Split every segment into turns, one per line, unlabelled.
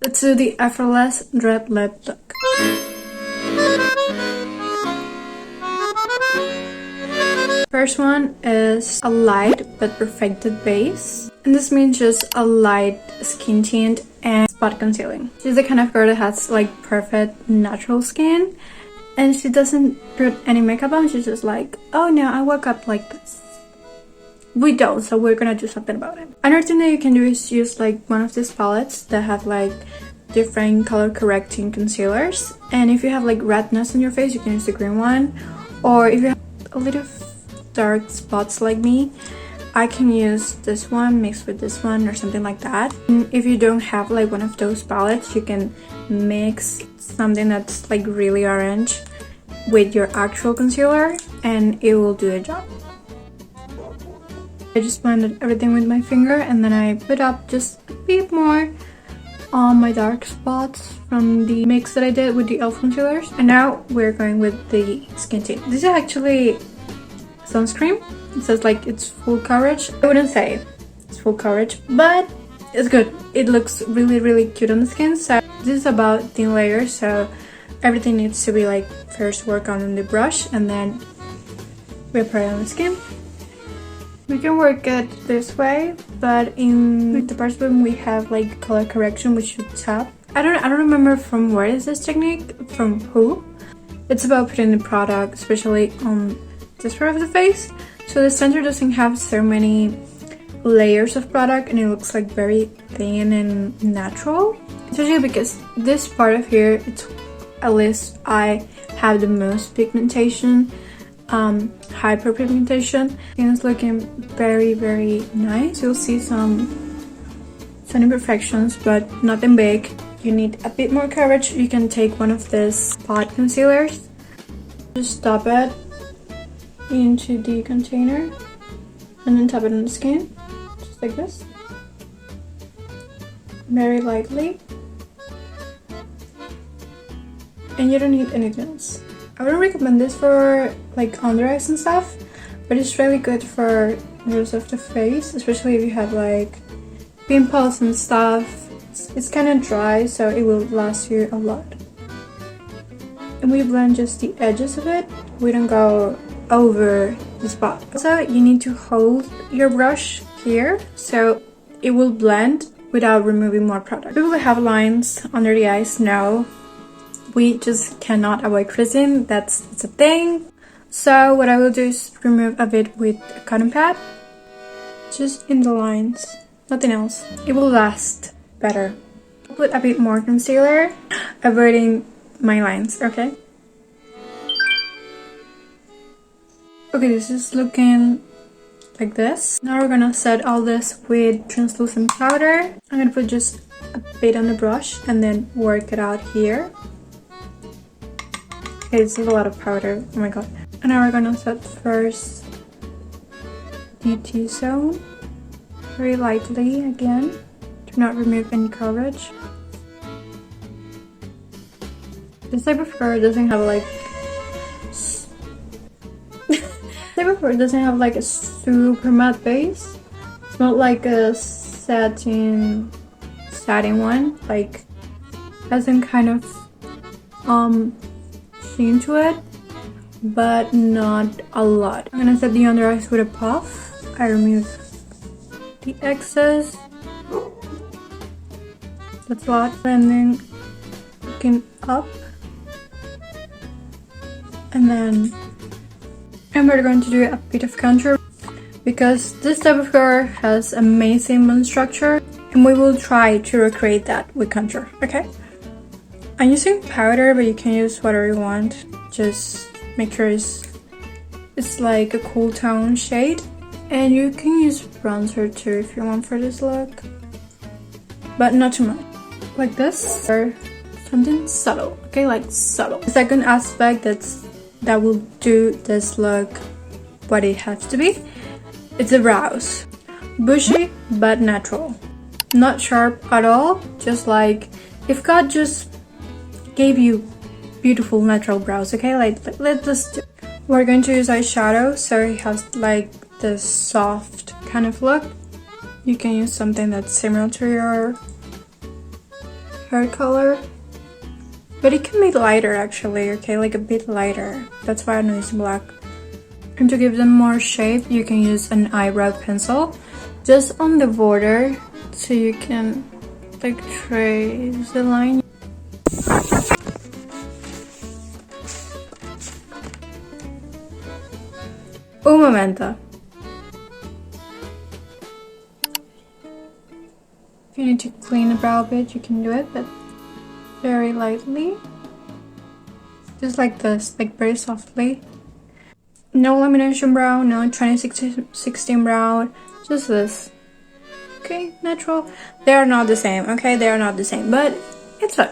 Let's do the effortless red lip look. First one is a light but perfected base, and this means just a light skin tint and spot concealing. She's the kind of girl that has like perfect natural skin, and she doesn't put any makeup on. She's just like, oh no, I woke up like this. We don't, so we're gonna do something about it. Another thing that you can do is use like one of these palettes that have like different color correcting concealers, and if you have like redness on your face, you can use the green one, or if you have a little dark spots like me, I can use this one mixed with this one or something like that. And if you don't have like one of those palettes, you can mix something that's like really orange with your actual concealer and it will do the job. I just blended everything with my finger, and then I put up just a bit more on my dark spots from the mix that I did with the e.l.f. concealers. And now we're going with the skin tint. This is actually sunscreen. It says like it's full coverage. I wouldn't say it's full coverage, but it's good. It looks really cute on the skin. So this is about thin layers, so everything needs to be like first work on the brush and then we apply it on the skin. We can work it this way, but in the parts when we have like color correction, we should tap. I don't remember from where is this technique, from who. It's about putting the product, especially on this part of the face, so the center doesn't have so many layers of product and it looks like very thin and natural. Especially because this part of here, it's at least I have the most pigmentation, hyperpigmentation, and it's looking very nice. You'll see some imperfections, but nothing big. You need a bit more coverage. You can take one of these spot concealers, just tap it into the container and then tap it on the skin, just like this, very lightly, and you don't need anything else. I wouldn't recommend this for like under eyes and stuff, but it's really good for the rest of the face, especially if you have like pimples and stuff. It's kind of dry, so it will last you a lot. And we blend just the edges of it. We don't go over the spot. So you need to hold your brush here so it will blend without removing more product. People that have lines under the eyes know we just cannot avoid creasing. That's a thing. So what I will do is remove a bit with a cotton pad, just in the lines, nothing else. It will last better. Put a bit more concealer, avoiding my lines, okay? Okay, this is looking like this. Now we're gonna set all this with translucent powder. I'm gonna put just a bit on the brush and then work it out here. Okay, it's a lot of powder, oh my god. And now we're gonna set first the T-zone, very lightly again. Do not remove any coverage. This type of color doesn't have like it doesn't have like a super matte base. It's not like a satin one, like has some kind of sheen to it, but not a lot. I'm gonna set the under eyes with a puff. I remove the excess. That's a lot. And then looking up, and then we're going to do a bit of contour because this type of color has amazing bone structure, and we will try to recreate that with contour. Okay, I'm using powder, but you can use whatever you want. Just make sure it's like a cool tone shade, and you can use bronzer too if you want for this look, but not too much. Like this, or something subtle. Okay, like subtle. The second aspect that will do this look what it has to be, it's the brows. Bushy but natural, not sharp at all, just like if God just gave you beautiful natural brows. Okay, like let's do. We're going to use eyeshadow so it has like this soft kind of look. You can use something that's similar to your hair color, but it can be lighter actually, okay, like a bit lighter. That's why I'm using black. And to give them more shape, you can use an eyebrow pencil just on the border, so you can like trace the line. Un momento. If you need to clean the brow a bit, you can do it, but very lightly. Just like this, like very softly. No lamination brow, no 2016 brow, just this. Okay, natural. They are not the same, okay? They are not the same, but it's fun.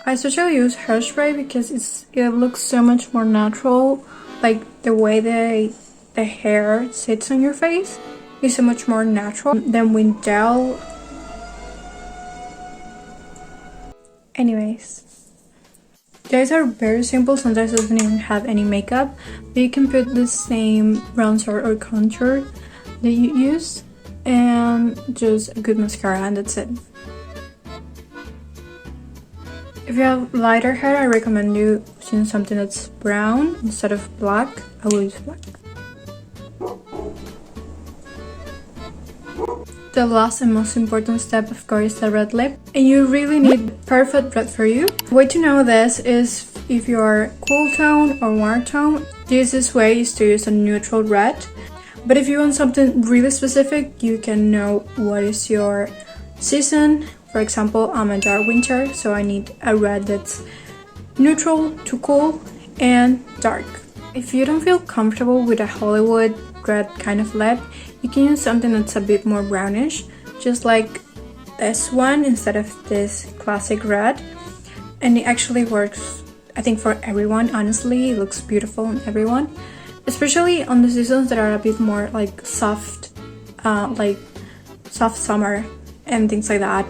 I especially use hairspray because it looks so much more natural. Like the way the hair sits on your face is so much more natural than with gel. Anyways, these are very simple. Sometimes it doesn't even have any makeup, but you can put the same bronzer or contour that you use and just a good mascara, and that's it. If you have lighter hair, I recommend you using something that's brown instead of black. I will use black. The last and most important step, of course, is the red lip. And you really need perfect red for you. The way to know this is if you're cool tone or warm tone. The easiest way is to use a neutral red. But if you want something really specific, you can know what is your season. For example, I'm a dark winter, so I need a red that's neutral to cool and dark. If you don't feel comfortable with a Hollywood red kind of lip, you can use something that's a bit more brownish, just like this one instead of this classic red. And it actually works, I think, for everyone. Honestly, it looks beautiful on everyone, especially on the seasons that are a bit more like soft summer and things like that.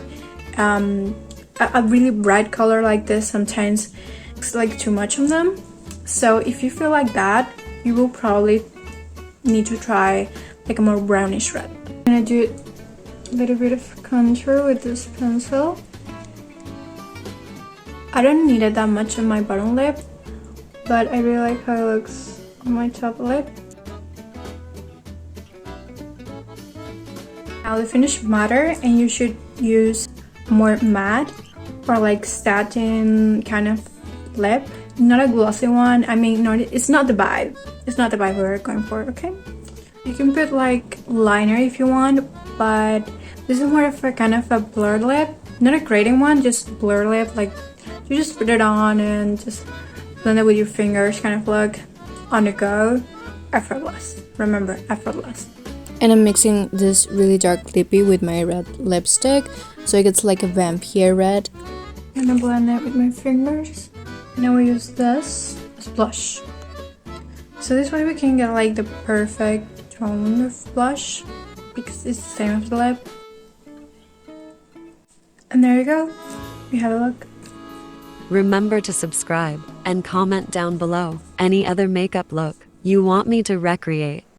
A really bright color like this sometimes it's like too much on them. So if you feel like that, you will probably need to try like a more brownish red. I'm gonna do a little bit of contour with this pencil. I don't need it that much on my bottom lip, but I really like how it looks on my top lip. Now the finish matter, and you should use more matte or like satin kind of lip, not a glossy one. I mean, it's not the vibe. It's not the vibe we're going for, okay? You can put like liner if you want, but this is more of a kind of a blur lip, not a grading one, just blur lip. Like you just put it on and just blend it with your fingers, kind of look on the go. Effortless. Remember, effortless. And I'm mixing this really dark lippy with my red lipstick, so it gets like a vampire red. I'm gonna blend it with my fingers. Now we use this as blush. So this way we can get like the perfect tone of blush, because it's the same as the lip. And there you go. You have a look.
Remember to subscribe and comment down below any other makeup look you want me to recreate.